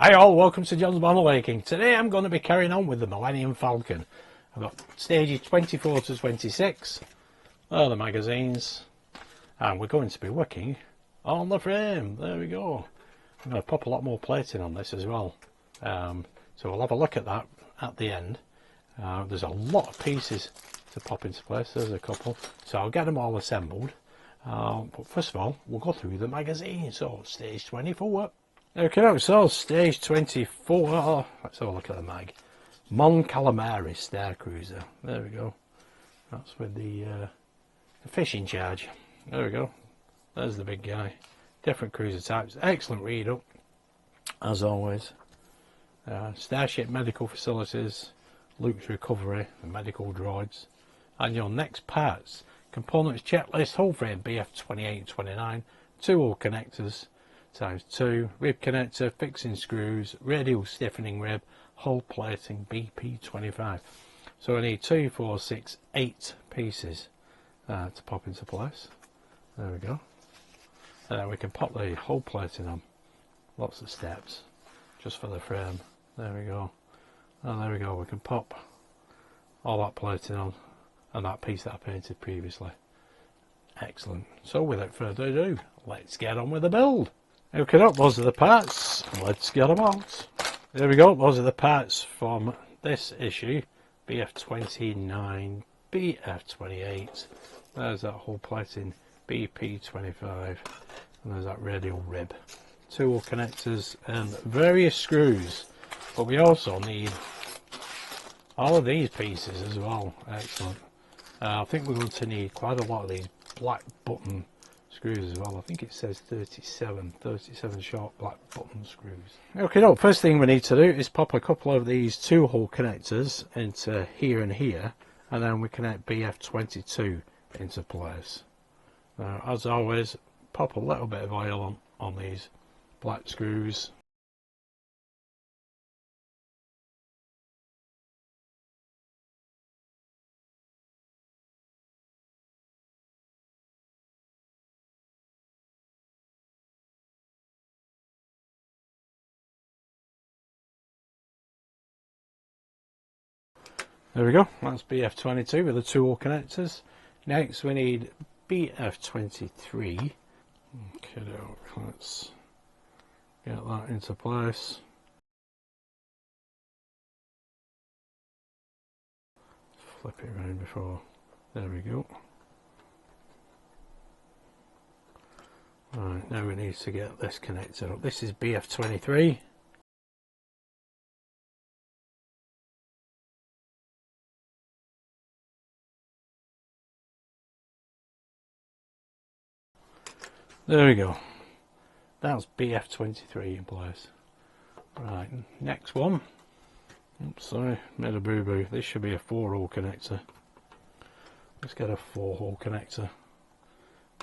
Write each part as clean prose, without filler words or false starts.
Hi all, welcome to John's Model Making. Today I'm going to be carrying on with the Millennium Falcon. I've got stages 24 to 26, the magazines, and we're going to be working on the frame. There we go. I'm going to pop a lot more plating on this as well. So we'll have a look at that at the end. There's a lot of pieces to pop into place, there's a couple, so I'll get them all assembled. But first of all, we'll go through the magazine. So stage 24. Okay, so stage 24, let's have a look at the mag. Mon Calamari Star Cruiser, there we go. That's with the fishing charge. There we go, there's the big guy. Different cruiser types, excellent read up, as always. Starship Medical Facilities, Luke's Recovery, and Medical Droids. And your next parts, components checklist, hull frame BF28 and 29, 2-hole connectors, times 2, rib connector, fixing screws, radial stiffening rib, hull plating BP25. So I need 2, 4, 6, 8 pieces to pop into place. There we go. And then we can pop the hull plating on. Lots of steps just for the frame. There we go. And there we go, we can pop all that plating on and that piece that I painted previously. Excellent. So without further ado, let's get on with the build. Okay, those are the parts. Let's get them out. There we go. Those are the parts from this issue. BF29, BF28. There's that hull plating, BP25. And there's that radial rib. 2-hole connectors and various screws. But we also need all of these pieces as well. Excellent. I think we're going to need quite a lot of these black button screws as well. I think it says 37 short black button screws. Okay, now first thing we need to do is pop a couple of these 2-hole connectors into here and here, and then we connect BF22 into place. Now, as always, pop a little bit of oil on these black screws. There we go, that's BF22 with the 2-hole connectors. Next we need BF23. Okay, let's get that into place. Flip it around before, there we go. Right, now we need to get this connected up. This is BF23. There we go. That's BF23 in place. Right, next one. Oops, sorry, made a boo-boo. This should be a 4-hole connector. Let's get a 4-hole connector.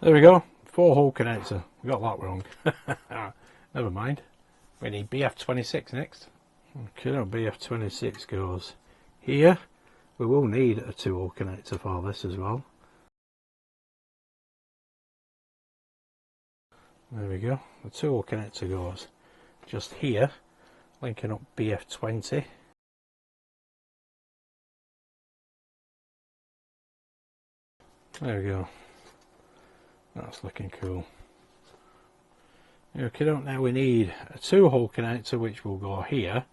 There we go, 4-hole connector. We got that wrong. Never mind. We need BF26 next. Okay, now BF26 goes here. We will need a 2-hole connector for this as well. There we go, the 2-hole connector goes just here, linking up BF20. There we go, that's looking cool. Okay, now we need a 2-hole connector which will go here.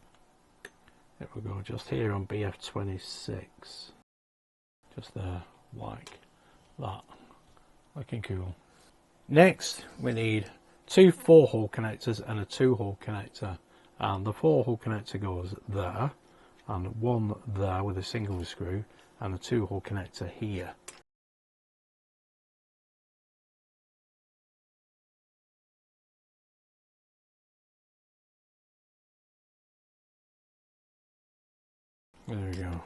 It will go just here on BF26, just there, like that, looking cool. Next we need 2 4-hole connectors and a 2-hole connector, and the 4-hole connector goes there, and one there with a single screw, and a 2-hole connector here. There we go,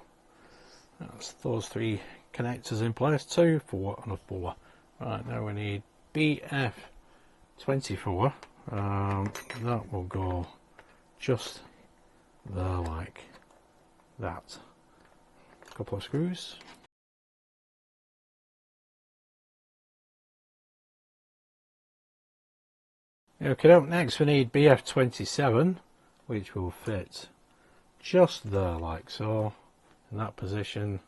that's those 3 connectors in place, 2, 4 and a 4. Right, now we need BF24, that will go just there like that. A couple of screws. Okay, up next we need BF27, which will fit just there, like so, in that position.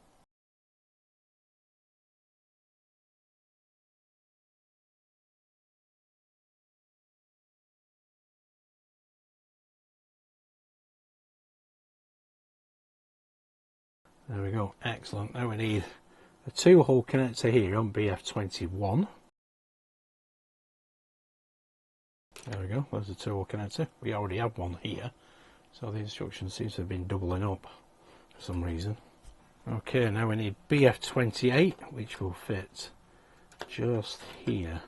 There we go, excellent. Now we need a 2-hole connector here on BF21. There we go, there's a 2-hole connector. We already have one here, so the instructions seem to have been doubling up for some reason. Okay, now we need BF28, which will fit just here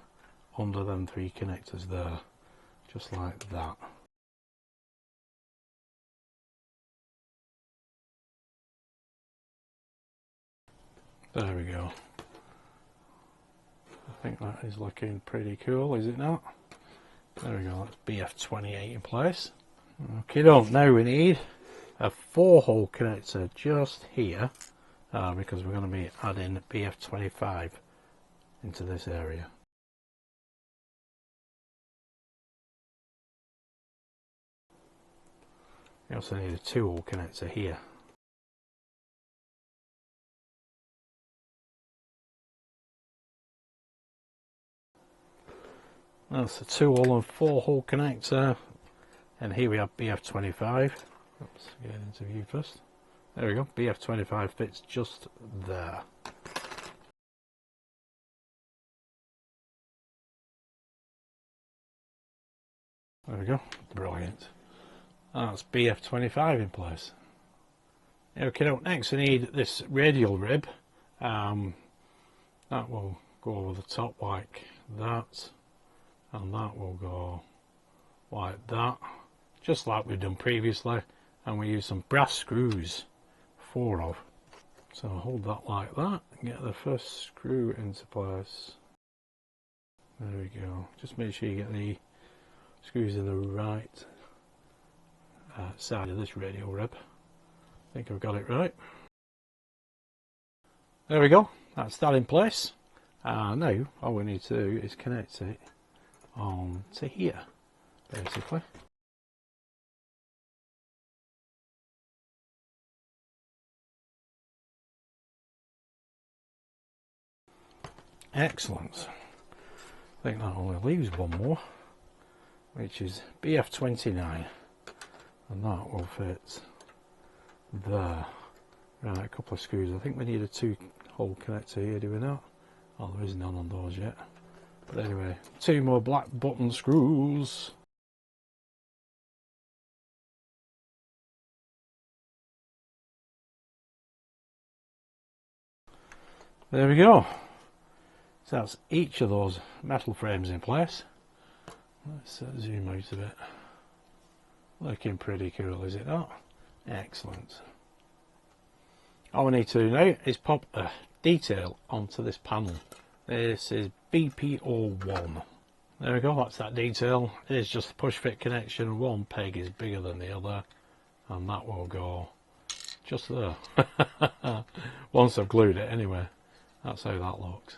under them 3 connectors there, just like that. There we go. I think that is looking pretty cool, is it not? There we go, that's BF28 in place. Okay, now we need a 4-hole connector just here, because we're going to be adding BF25 into this area. We also need a 2-hole connector here. That's a 2-hole and 4-hole connector, and here we have BF25. Oops, get into view first. There we go, BF25 fits just there. There we go, brilliant. That's BF25 in place. Okay, next we need this radial rib. That will go over the top like that, and that will go like that, just like we've done previously, and we use some brass screws, 4 of. So hold that like that and get the first screw into place. There we go, just make sure you get the screws in the right side of this radial rib. I think I've got it right. There we go, that's that in place. Now all we need to do is connect it on to here, basically. Excellent. I think that only leaves one more, which is BF29, and that will fit there. Right, a couple of screws. I think we need a 2-hole connector here, do we not? Oh, there is none on those yet. But anyway, 2 more black button screws. There we go. So that's each of those metal frames in place. Let's zoom out a bit. Looking pretty cool, is it not? Excellent. All we need to do now is pop a detail onto this panel. This is BPO1. There we go, that's that detail. It is just a push fit connection. One peg is bigger than the other, and that will go just there. Once I've glued it anyway. That's how that looks.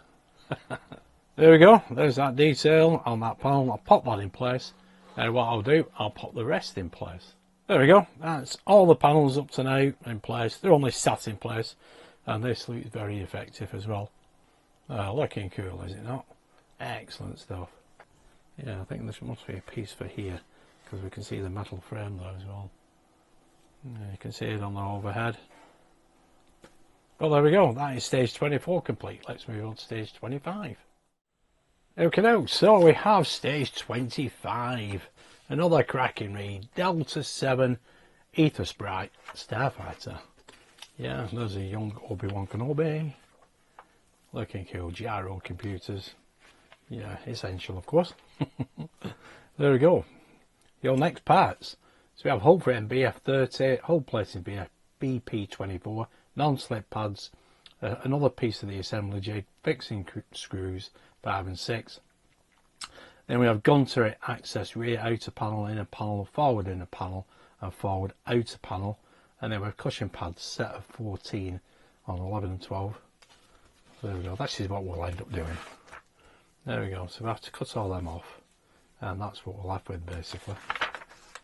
There we go, there's that detail on that panel. I'll pop that in place, and what I'll do, I'll pop the rest in place. There we go, that's all the panels up to now in place. They're only sat in place, and this looks very effective as well. Looking cool, is it not? Excellent stuff. Yeah, I think there must be a piece for here, because we can see the metal frame there as well. You can see it on the overhead. Well, there we go, that is stage 24 complete. Let's move on to stage 25. Okay, now, so we have stage 25. Another cracking read, Delta 7 Ether Sprite Starfighter. Yeah, there's a young Obi-Wan Kenobi. Looking cool, gyro computers. Yeah, essential of course. There we go. Your next parts. So we have hull frame BF30, hull plating BF BP24, non-slip pads, another piece of the assembly jig, fixing screws 5 and 6. Then we have gun turret access, rear outer panel, inner panel, forward inner panel, and forward outer panel. And then we have cushion pads, set of 14 on 11 and 12. There we go, this is what we'll end up doing. There we go, so we have to cut all them off, and that's what we're left with basically.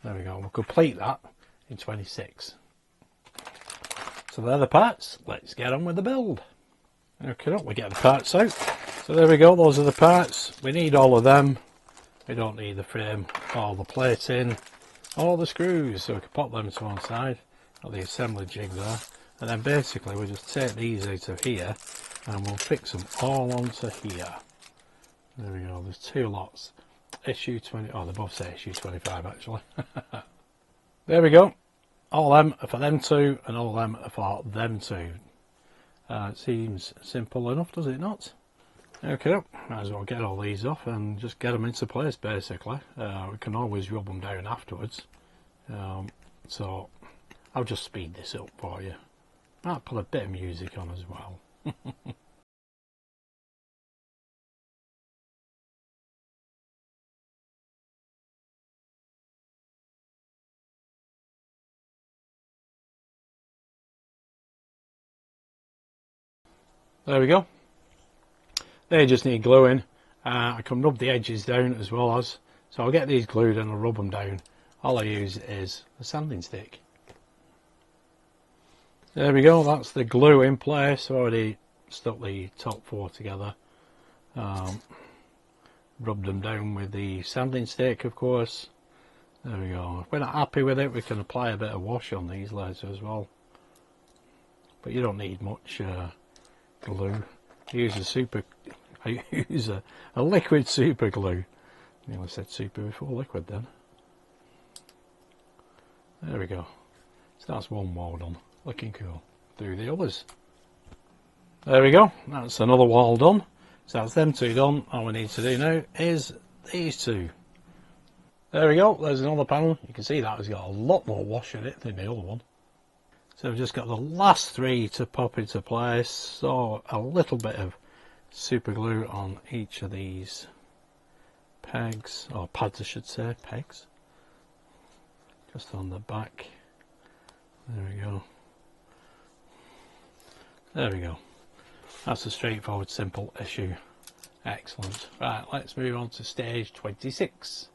There we go. We'll complete that in 26. So they're the parts. Let's get on with the build. Okay, we get the parts out. So there we go. Those are the parts. We need all of them. We don't need the frame, all the plating, all the screws. So we can pop them to one side. Got the assembly jig there. And then basically we'll just take these out of here and we'll fix them all onto here. There we go. There's two lots. Issue 20. Oh, they both say issue 25 actually. There we go. All them are for them two and all them are for them two. It seems simple enough, does it not? Okay, might as well get all these off and just get them into place basically. We can always rub them down afterwards. So I'll just speed this up for you. Might put a bit of music on as well. There we go. They just need gluing. I can rub the edges down as well as. So I'll get these glued and I'll rub them down. All I use is a sanding stick. There we go, that's the glue in place. Already stuck the top four together. Rubbed them down with the sanding stick, of course. There we go. If we're not happy with it, we can apply a bit of wash on these later as well. But you don't need much glue. I use a liquid super glue. I nearly said super before liquid then. There we go. So that's one wall done. Looking cool. Do the others. There we go. That's another wall done. So that's them two done. All we need to do now is these two. There we go. There's another panel. You can see that has got a lot more wash in it than the other one. So we've just got the last three to pop into place. So a little bit of super glue on each of these pegs, or pads I should say, pegs. Just on the back. There we go. There we go. That's a straightforward, simple issue. Excellent. Right, let's move on to stage 26.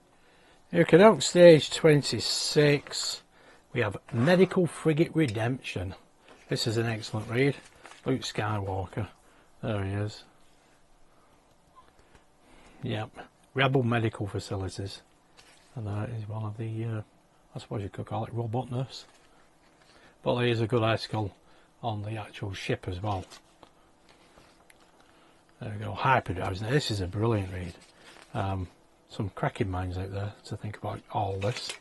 Okay, stage 26. We have Medical Frigate Redemption. This is an excellent read. Luke Skywalker. There he is. Yep. Rebel Medical Facilities. And that is one of the, I suppose you could call it robot nurse. But there is a good article on the actual ship as well. There we go. Hyperdrives. Now this is a brilliant read. Some cracking minds out there to think about all this.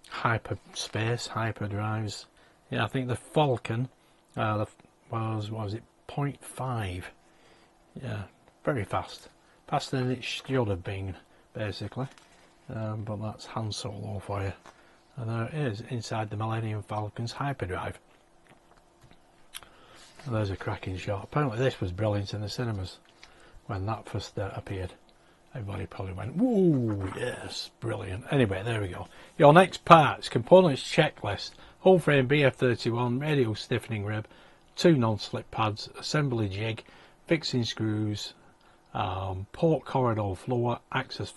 Hyperspace, hyperdrives. Yeah, I think the Falcon was it 0.5. Yeah, very fast. Faster than it should have been, basically. But that's Han Solo for you. And there it is, inside the Millennium Falcon's hyperdrive. And there's a cracking shot. Apparently this was brilliant in the cinemas when that first appeared. Everybody probably went, whoa, yes, brilliant. Anyway, there we go. Your next parts, components checklist, whole frame BF31, radial stiffening rib, 2 non-slip pads, assembly jig, fixing screws, port corridor floor, access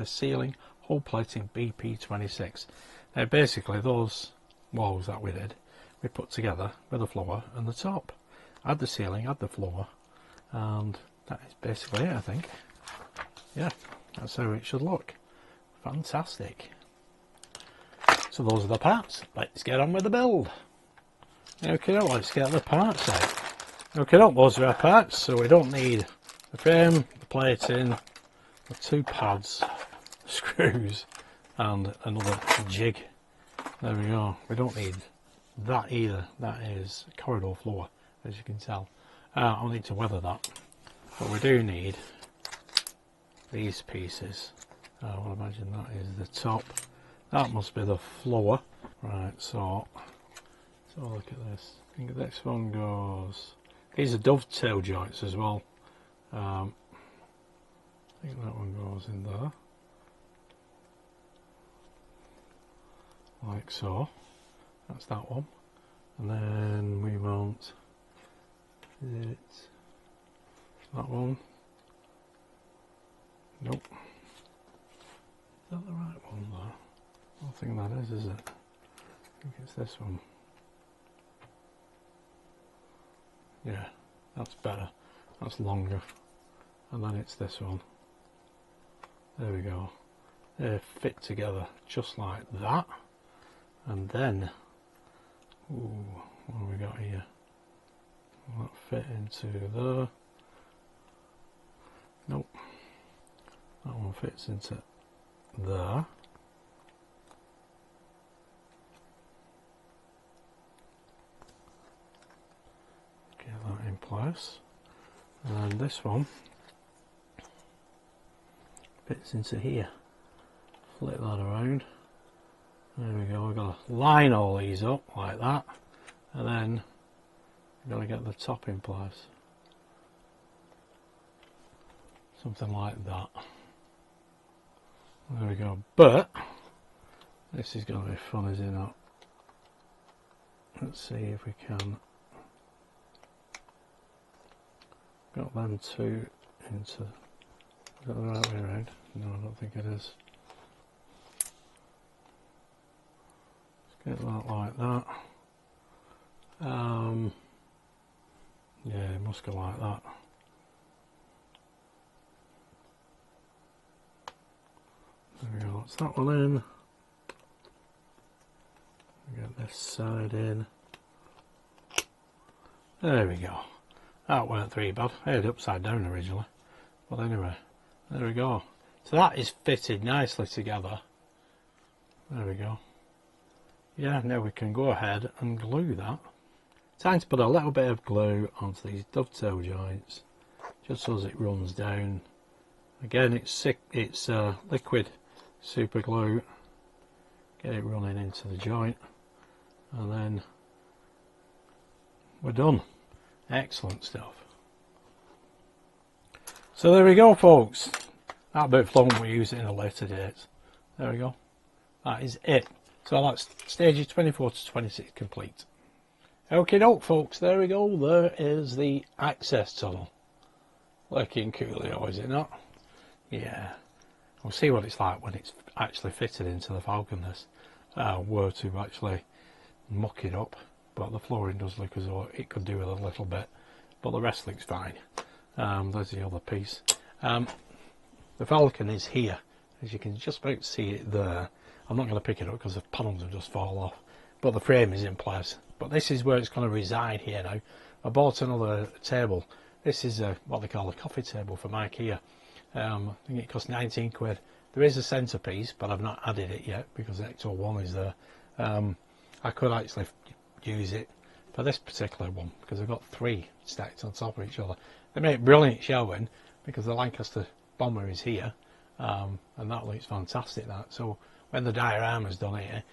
ceiling, hull plating BP26. Now basically those walls that we did, we put together with the floor and the top. Add the ceiling, add the floor, and that is basically it, I think. Yeah, that's how it should look. Fantastic. So those are the parts. Let's get on with the build. Okay, let's get the parts out. Okay, those are our parts. So we don't need the frame, the plating, the 2 pads, screws, and another jig. There we go. We don't need that either. That is corridor floor, as you can tell. I'll need to weather that. But we do need these pieces. I would imagine that is the top. That must be the floor. Right, so look at this. I think this one goes. These are dovetail joints as well. I think that one goes in there. Like so. That's that one. And then we want that one. Nope. Is that the right one there? I think that is it? I think it's this one. Yeah, that's better. That's longer. And then it's this one. There we go. They fit together just like that. And then, ooh, what have we got here? Will that fit into there? Nope. That one fits into there. Get that in place. And this one fits into here. Flip that around. There we go. We've got to line all these up like that, and then we've got to get the top in place. Something like that. There we go. But this is going to be fun, is it not? Let's see if we can. Got them two into. Is that the right way around? No, I don't think it is. Let's get that like that. Yeah, it must go like that. There we go, that's that one in. Get this side in. There we go. That weren't too bad. I had it upside down originally. But anyway, there we go. So that is fitted nicely together. There we go. Yeah, now we can go ahead and glue that. Time to put a little bit of glue onto these dovetail joints, just so as it runs down. Again, it's liquid super glue. Get it running into the joint, and then we're done. Excellent stuff. So there we go, folks. That bit of flung, we'll use it in a later date. There we go. That is it. So that's stages 24 to 26 complete. Okay, doke, folks. There we go. There is the access tunnel. Looking coolio, is it not? Yeah. We'll see what it's like when it's actually fitted into the Falcon. This were to actually muck it up, but the flooring does look as though it could do with a little bit, but the rest looks fine. There's the other piece. The Falcon is here, as you can just about see it there. I'm not going to pick it up because the panels will just fall off, but the frame is in place. But this is where it's going to reside here now. I bought another table. This is what they call a coffee table from IKEA. I think it cost 19 quid. There is a centrepiece, but I've not added it yet because the actual one is there. I could actually use it for this particular one because I've got three stacked on top of each other. They make brilliant shelving because the Lancaster bomber is here, and that looks fantastic. That so when the diorama's done here,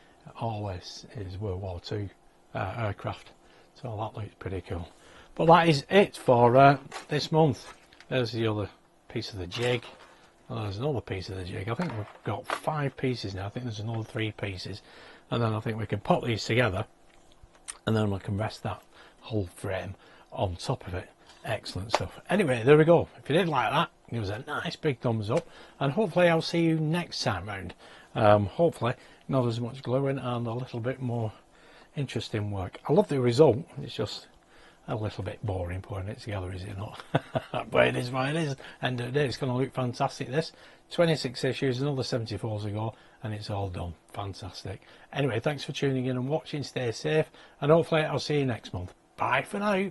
all this is World War II aircraft, so that looks pretty cool. But that is it for this month. There's the other piece of the jig, and there's another piece of the jig. I think we've got 5 pieces now. I think there's another 3 pieces, and then I think we can put these together, and then we can rest that whole frame on top of it. Excellent stuff. Anyway, there we go. If you did like that, give us a nice big thumbs up, and hopefully I'll see you next time round. Hopefully not as much gluing and a little bit more interesting work. I love the result. It's just a little bit boring putting it together, is it not? But it is what it is. End of the day, it's going to look fantastic. This 26 issues, another 74s to go, and it's all done. Fantastic. Anyway, thanks for tuning in and watching. Stay safe, and hopefully I'll see you next month. Bye for now.